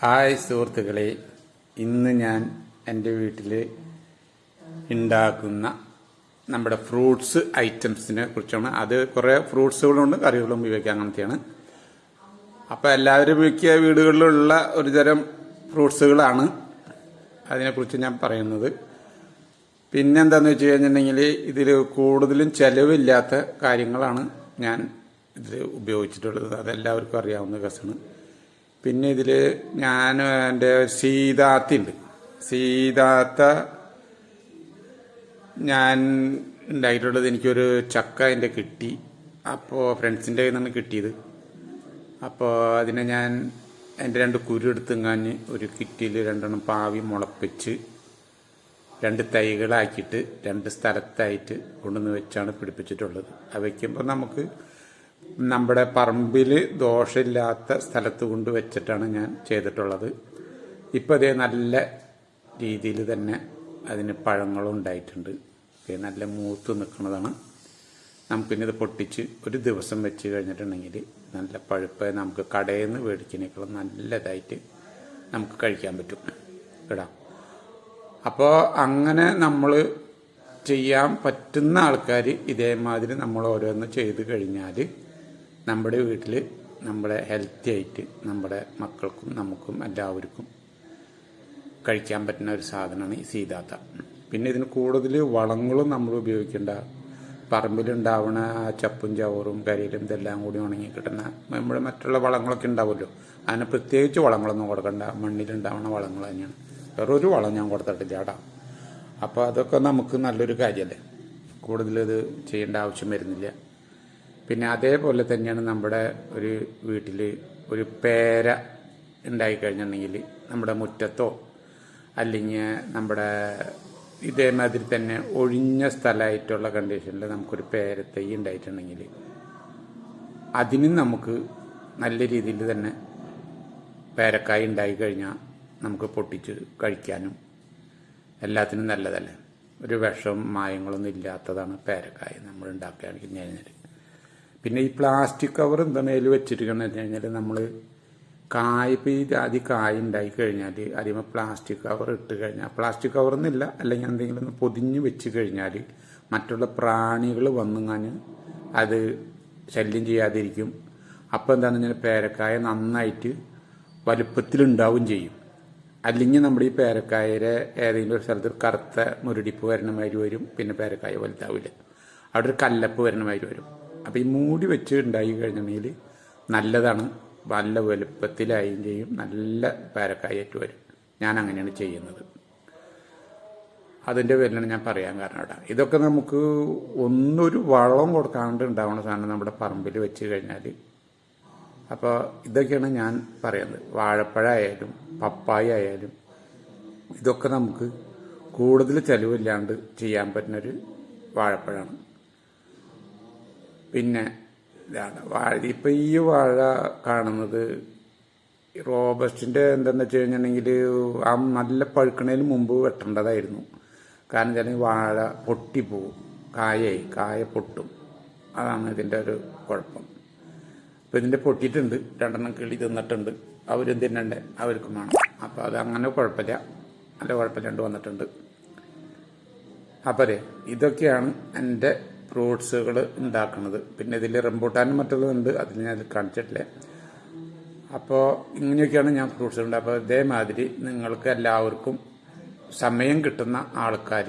Hi സുഹൃത്തുക്കളെ, ഇന്ന് ഞാൻ എൻ്റെ വീട്ടിൽ ഉണ്ടാക്കുന്ന നമ്മുടെ ഫ്രൂട്ട്സ് ഐറ്റംസിനെ കുറിച്ചാണ്. അത് കുറേ ഫ്രൂട്ട്സുകളുണ്ട്, കറികളും ഉപയോഗിക്കാം, അങ്ങനത്തെയാണ്. അപ്പോൾ എല്ലാവരും മിക്ക വീടുകളിലുള്ള ഒരു തരം ഫ്രൂട്ട്സുകളാണ് അതിനെക്കുറിച്ച് ഞാൻ പറയുന്നത്. പിന്നെന്താണെന്ന് വെച്ച് കഴിഞ്ഞിട്ടുണ്ടെങ്കിൽ ഇതിൽ കൂടുതലും ചിലവില്ലാത്ത കാര്യങ്ങളാണ് ഞാൻ ഇതിൽ ഉപയോഗിച്ചിട്ടുള്ളത്. അതെല്ലാവർക്കും അറിയാവുന്ന കേസാണ്. പിന്നെ ഇതിൽ ഞാൻ എൻ്റെ സീതാത്തുണ്ട്. സീതാത്ത ഞാൻ ഉണ്ടായിട്ടുള്ളത്, എനിക്കൊരു ചക്ക അതിൻ്റെ കിട്ടി. അപ്പോൾ ഫ്രണ്ട്സിൻ്റെ കയ്യിൽ നിന്നാണ് കിട്ടിയത്. അപ്പോൾ അതിനെ ഞാൻ എൻ്റെ 2 കുരു എടുത്തുങ്ങാഞ്ഞ് ഒരു കിറ്റിയിൽ 2 പാവി മുളപ്പിച്ച് 2 തൈകളാക്കിയിട്ട് 2 സ്ഥലത്തായിട്ട് കൊണ്ടുവന്ന് വെച്ചാണ് പിടിപ്പിച്ചിട്ടുള്ളത്. അത് വയ്ക്കുമ്പോൾ നമുക്ക് നമ്മുടെ പറമ്പിൽ ദോഷമില്ലാത്ത സ്ഥലത്ത് കൊണ്ട് വെച്ചിട്ടാണ് ഞാൻ ചെയ്തിട്ടുള്ളത്. ഇപ്പോൾ അതേ നല്ല രീതിയിൽ തന്നെ അതിന് പഴങ്ങളും ഉണ്ടായിട്ടുണ്ട്. നല്ല മൂത്ത് നിൽക്കുന്നതാണ്. നമുക്കിനി ഇത് പൊട്ടിച്ച് ഒരു ദിവസം വെച്ച് കഴിഞ്ഞിട്ടുണ്ടെങ്കിൽ നല്ല പഴുപ്പ് നമുക്ക് കടയിൽ നിന്ന് മേടിക്കുന്നേക്കാളും നല്ലതായിട്ട് നമുക്ക് കഴിക്കാൻ പറ്റും ഇടാം. അപ്പോൾ അങ്ങനെ നമ്മൾ ചെയ്യാൻ പറ്റുന്ന ആൾക്കാർ ഇതേമാതിരി നമ്മൾ ഓരോന്ന് ചെയ്ത് കഴിഞ്ഞാൽ നമ്മുടെ വീട്ടിൽ നമ്മുടെ ഹെൽത്തി ആയിട്ട് നമ്മുടെ മക്കൾക്കും നമുക്കും എല്ലാവർക്കും കഴിക്കാൻ പറ്റുന്ന ഒരു സാധനമാണ് ഈ സീതാത്ത. പിന്നെ ഇതിന് കൂടുതൽ വളങ്ങളും നമ്മൾ ഉപയോഗിക്കേണ്ട. പറമ്പിലുണ്ടാവുന്ന ചപ്പും ചവറും കരിയിലും ഇതെല്ലാം കൂടി ഉണങ്ങി കിട്ടുന്ന നമ്മുടെ മറ്റുള്ള വളങ്ങളൊക്കെ ഉണ്ടാവുമല്ലോ, അതിന് പ്രത്യേകിച്ച് വളങ്ങളൊന്നും കൊടുക്കണ്ട. മണ്ണിലുണ്ടാവുന്ന വളങ്ങൾ തന്നെയാണ്. വേറൊരു വളം ഞാൻ കൊടുത്തിട്ടില്ല കേട്ടോ. അപ്പോൾ അതൊക്കെ നമുക്ക് നല്ലൊരു കാര്യമല്ലേ, കൂടുതലിത് ചെയ്യേണ്ട ആവശ്യം വരുന്നില്ല. പിന്നെ അതേപോലെ തന്നെയാണ് നമ്മുടെ ഒരു വീട്ടിൽ ഒരു പേര ഉണ്ടായിക്കഴിഞ്ഞിട്ടുണ്ടെങ്കിൽ നമ്മുടെ മുറ്റത്തോ അല്ലെങ്കിൽ നമ്മുടെ ഇതേമാതിരി തന്നെ ഒഴിഞ്ഞ സ്ഥലമായിട്ടുള്ള കണ്ടീഷനിൽ നമുക്കൊരു പേരത്തൈ ഉണ്ടായിട്ടുണ്ടെങ്കിൽ അതിനും നമുക്ക് നല്ല രീതിയിൽ തന്നെ പേരക്കായ ഉണ്ടായിക്കഴിഞ്ഞാൽ നമുക്ക് പൊട്ടിച്ച് കഴിക്കാനും എല്ലാത്തിനും നല്ലതല്ലേ. ഒരു വിഷം മായങ്ങളൊന്നും ഇല്ലാത്തതാണ് പേരക്കായ നമ്മൾ ഉണ്ടാക്കുകയാണെങ്കിൽ കഴിഞ്ഞാൽ. പിന്നെ ഈ പ്ലാസ്റ്റിക് കവർ എന്താണ് അതിൽ വെച്ചിരിക്കണമെന്ന് വെച്ച് കഴിഞ്ഞാൽ നമ്മൾ ഇപ്പോൾ ഈ ആദ്യം കായ ഉണ്ടായി കഴിഞ്ഞാൽ അതിന് പ്ലാസ്റ്റിക് കവർ ഇട്ട് കഴിഞ്ഞാൽ, പ്ലാസ്റ്റിക് കവറൊന്നുമില്ല, അല്ലെങ്കിൽ എന്തെങ്കിലും ഒന്ന് പൊതിഞ്ഞ് വെച്ച് കഴിഞ്ഞാൽ മറ്റുള്ള പ്രാണികൾ വന്നുങ്ങാൻ അത് ശല്യം ചെയ്യാതിരിക്കും. അപ്പോൾ എന്താണെന്ന് വെച്ചാൽ പേരക്കായ നന്നായിട്ട് വലുപ്പത്തിലുണ്ടാവും ചെയ്യും. അല്ലെങ്കിൽ നമ്മുടെ ഈ പേരക്കായയുടെ ഏതെങ്കിലും ഒരു സ്ഥലത്ത് കറുത്ത മുരടിപ്പ് വരണ മാതിരി വരും. പിന്നെ പേരക്കായ വലുതാവില്ല, അവിടെ ഒരു കല്ലപ്പ് വരണ മാതിരി വരും. അപ്പോൾ ഈ മൂടി വെച്ച് ഉണ്ടായി കഴിഞ്ഞിട്ടുണ്ടെങ്കിൽ നല്ലതാണ്, നല്ല വലുപ്പത്തിലായും ചെയ്യും, നല്ല പേരക്കായിട്ട് വരും. ഞാൻ അങ്ങനെയാണ് ചെയ്യുന്നത്. അതിൻ്റെ പേരിലാണ് ഞാൻ പറയാൻ കാരണം കേട്ടോ. ഇതൊക്കെ നമുക്ക് ഒന്നൊരു വളം കൊടുക്കാണ്ട് ഉണ്ടാവുന്ന സാധനം നമ്മുടെ പറമ്പിൽ വെച്ച് കഴിഞ്ഞാൽ. അപ്പോൾ ഇതൊക്കെയാണ് ഞാൻ പറയുന്നത്. വാഴപ്പഴമായാലും പപ്പായ ആയാലും ഇതൊക്കെ നമുക്ക് കൂടുതൽ ചിലവില്ലാണ്ട് ചെയ്യാൻ പറ്റുന്നൊരു വാഴപ്പഴമാണ്. പിന്നെ ഇതാണ് വാഴ. ഇപ്പം ഈ വാഴ കാണുന്നത് റോബസ്റ്റിൻ്റെ എന്താണെന്ന് വെച്ച് കഴിഞ്ഞിട്ടുണ്ടെങ്കിൽ ആ നല്ല പഴുക്കണതിന് മുമ്പ് വെട്ടേണ്ടതായിരുന്നു. കാരണം വെച്ചാൽ വാഴ പൊട്ടിപ്പോവും, കായ പൊട്ടും. അതാണ് ഇതിൻ്റെ ഒരു കുഴപ്പം. അപ്പോൾ ഇതിൻ്റെ പൊട്ടിയിട്ടുണ്ട്, 2 കിളി തിന്നിട്ടുണ്ട്. അവരും തിന്നണ്ടേ, അവർക്കും വേണം. അപ്പോൾ അത് അങ്ങനെ കുഴപ്പമില്ല, നല്ല കുഴപ്പമില്ലാണ്ട് വന്നിട്ടുണ്ട്. അപ്പോൾ ഇതൊക്കെയാണ് എൻ്റെ ഫ്രൂട്ട്സുകൾ ഉണ്ടാക്കുന്നത്. പിന്നെ ഇതിൽ റംബൂട്ടാനും മറ്റുള്ളതുണ്ട്, അതിൽ ഞാൻ കാണിച്ചിട്ടില്ല. അപ്പോൾ ഇങ്ങനെയൊക്കെയാണ് ഞാൻ ഫ്രൂട്ട്സ് ഉണ്ട്. അപ്പോൾ ഇതേമാതിരി നിങ്ങൾക്ക് എല്ലാവർക്കും സമയം കിട്ടുന്ന ആൾക്കാർ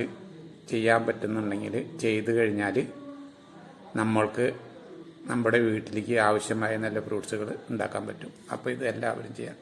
ചെയ്യാൻ പറ്റുന്നുണ്ടെങ്കിൽ ചെയ്ത് കഴിഞ്ഞാൽ നമ്മൾക്ക് നമ്മുടെ വീട്ടിലേക്ക് ആവശ്യമായ നല്ല ഫ്രൂട്ട്സുകൾ ഉണ്ടാക്കാൻ പറ്റും. അപ്പോൾ ഇത് എല്ലാവരും ചെയ്യാം.